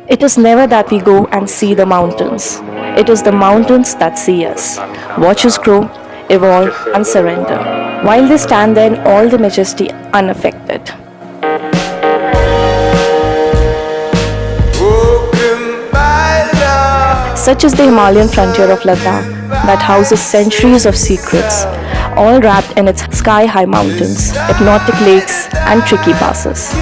It is never that we go and see the mountains. It is the mountains that see us, watch us grow, evolve, and surrender, while they stand there in all the majesty unaffected. Such is the Himalayan frontier of Ladakh that houses centuries of secrets, all wrapped in its sky-high mountains, hypnotic lakes, and tricky passes.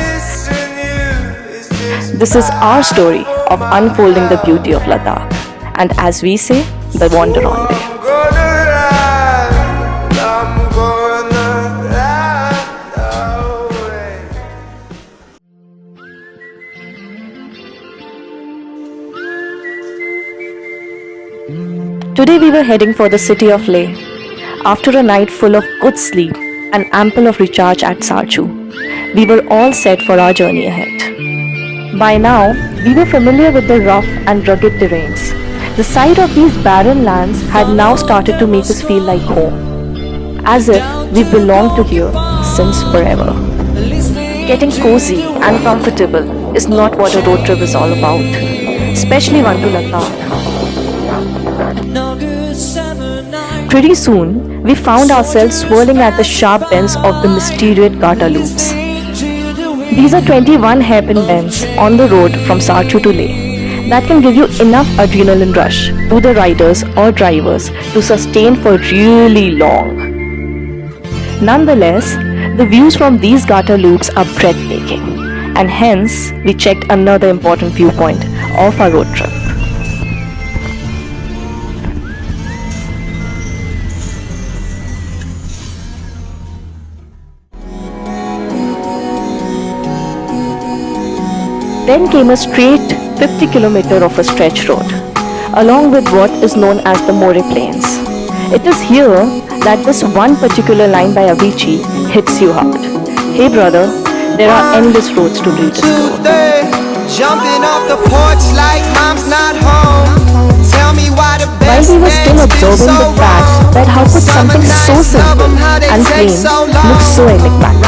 This is our story of unfolding the beauty of Ladakh, and as we say, the wander on way. Today we were heading for the city of Leh. After a night full of good sleep and ample of recharge at Sarchu, we were all set for our journey ahead. By now, we were familiar with the rough and rugged terrains. The sight of these barren lands had now started to make us feel like home, as if we belonged to here since forever. Getting cozy and comfortable is not what a road trip is all about, especially one to Ladakh. Pretty soon, we found ourselves swirling at the sharp bends of the mysterious Gata loops. These are 21 hairpin bends on the road from Sarchu to Leh that can give you enough adrenaline rush to the riders or drivers to sustain for really long. Nonetheless, the views from these Gata loops are breathtaking, and hence we checked another important viewpoint of our road trip. Then came a straight 50 km of a stretch road, along with what is known as the More Plains. It is here that this one particular line by Avicii hits you hard. Hey brother, there are endless roads to reach this. Jumping off the porch like mom's not home. Tell me why the While we were still observing the fact that how could something so simple and plain look so enigmatic,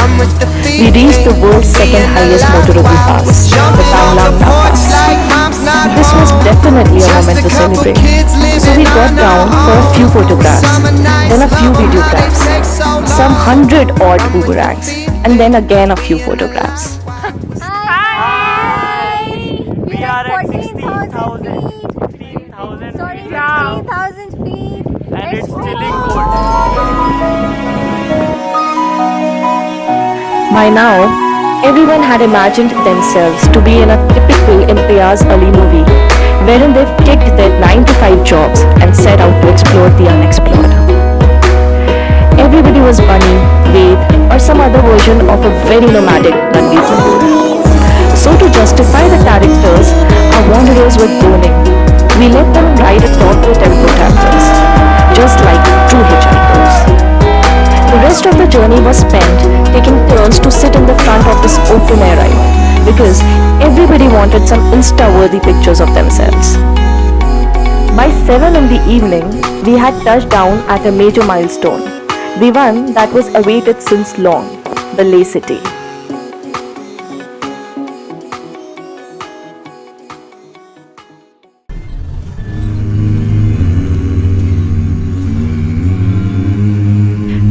we reached the world's second highest motorable pass, the Panglang Pass. This was definitely a moment to celebrate, so we got down for a few photographs, then a few videographs, some 100-odd boomerangs, and then again a few photographs. We are at 16,000 Sorry, feet now, 16,000 feet. and it's chilling cold. By now, everyone had imagined themselves to be in a typical Imtiaz Ali movie, wherein they've kicked their 9-to-5 jobs and set out to explore the unexplored. Everybody was Bunny, Ved, or some other version of a very nomadic Ranveer Kapoor. So to justify the characters, our wanderers were droning. We let them ride atop the tempo travelers, just like true hitchhikers. The rest of the journey was spent taking turns to sit in the front of this open-air ride, because everybody wanted some Insta-worthy pictures of themselves. By 7 in the evening, we had touched down at a major milestone, the one that was awaited since long, the Leh city.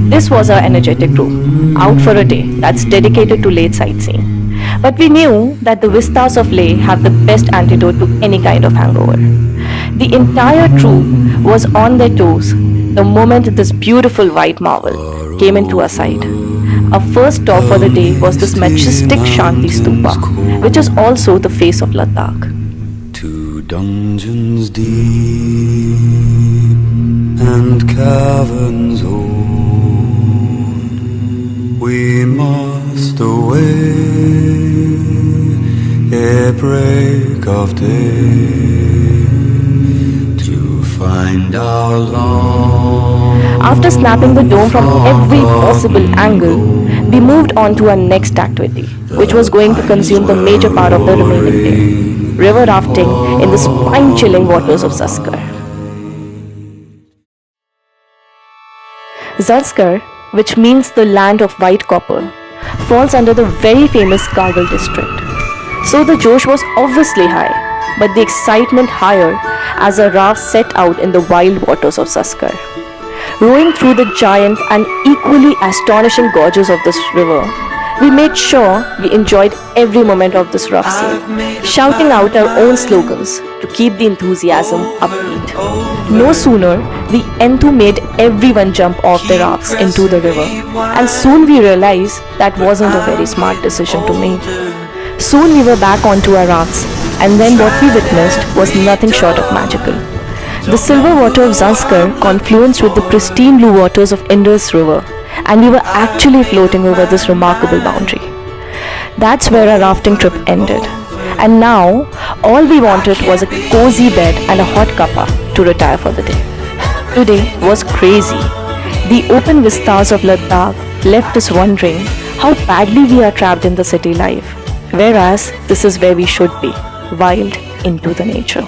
This was our energetic group, out for a day that's dedicated to Leh sightseeing. But we knew that the vistas of Leh have the best antidote to any kind of hangover. The entire troop was on their toes the moment this beautiful white marvel came into our sight. Our first stop for the day was this majestic Shanti Stupa, which is also the face of Ladakh. 2 dungeons deep and caverns old, we must away ere break of day to find our long. After snapping the dome from every possible angle, we moved on to our next activity, which was going to consume the major part of the remaining day: river rafting in the spine-chilling waters of Saskar. Zanskar, which means the land of white copper, falls under the very famous Gargle district. So the Josh was obviously high, but the excitement higher as our raft set out in the wild waters of Zanskar. Rowing through the giant and equally astonishing gorges of this river, we made sure we enjoyed every moment of this rough sea, shouting out our own slogans to keep the enthusiasm upbeat. No sooner the Enthu made everyone jump off their rafts into the river, and soon we realized that wasn't a very smart decision to make. Soon we were back onto our rafts, and then what we witnessed was nothing short of magical. The silver water of Zanskar confluenced with the pristine blue waters of Indus River, and we were actually floating over this remarkable boundary. That's where our rafting trip ended. And now, all we wanted was a cozy bed and a hot cuppa to retire for the day. Today was crazy. The open vistas of Ladakh left us wondering how badly we are trapped in the city life, whereas this is where we should be, wild into the nature.